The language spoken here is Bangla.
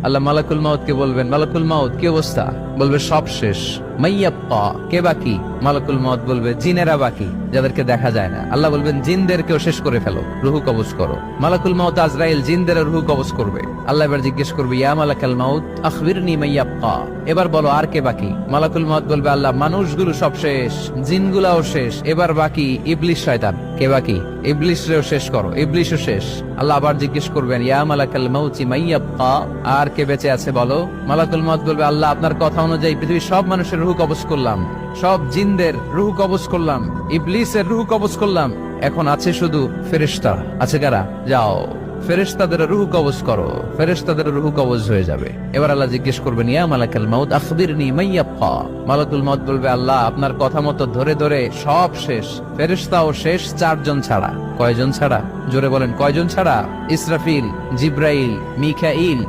আল্লাহ মালাকুল মাউত কে বলবেন, মালাকুল মাউত কি অবস্থা? বলবে সব শেষ। মাইয়াব্বা, কে বাকি? মালাকুল মাউত বলবে জিনেরা বাকি, যাদেরকে দেখা যায় না। আল্লাহ বলবেন জিনদেরকেও শেষ করে ফেলো, রুহু কবজ করো। মালাকুল মাউত আজরাইল জিনদের রুহু কবজ করবে। আল্লাহ এবার জিজ্ঞেস করবে, ইয়া মালাকাল মাউত আখবিরনি মাইয়াব্বা, এবার বলো আর কে বাকি? মালাকুল মাউত বলবে, আল্লাহ মানুষগুলো সব শেষ, জিনগুলাও শেষ, এবার বাকি ইবলিস শয়তান। কে বাকি? ইবলিসরেও শেষ করো, ইবলিসও শেষ। আল্লাহ আবার জিজ্ঞেস করবেন, ইয়া মালাকাল মাউতি মাইয়াব্বা, আর কে বেঁচে আছে বলো? মালাকুল মাউত বলবে, আল্লাহ আপনার কথা অনুযায়ী পৃথিবীর সব মানুষের রুহু কবজ করলাম, সব জিনদের রুহু কবজ করলাম, ইবলিসের রুহু কবজ করলাম, এখন আছে শুধু ফেরেশতা। আছে কারা? যাও ফেরেশতাদের রুহু কবজ করো। ফেরেশতাদের রুহু কবজ হয়ে যাবে। এবার আল্লাহ জিজ্ঞেস করবেন, ইয়া মালাকাল মাউত আখবিরনি মাইয়াব্বা। মালাকুল মাউত বলবে, আল্লাহ আপনার কথা মতো ধরে ধরে সব শেষ, ফেরেশতাও শেষ, 4 জন ছাড়া। কয়জন ছাড়া? জোরে বলেন, কয়জন ছাড়া? ইসরাফিল, জিব্রাইল, মিকাইল,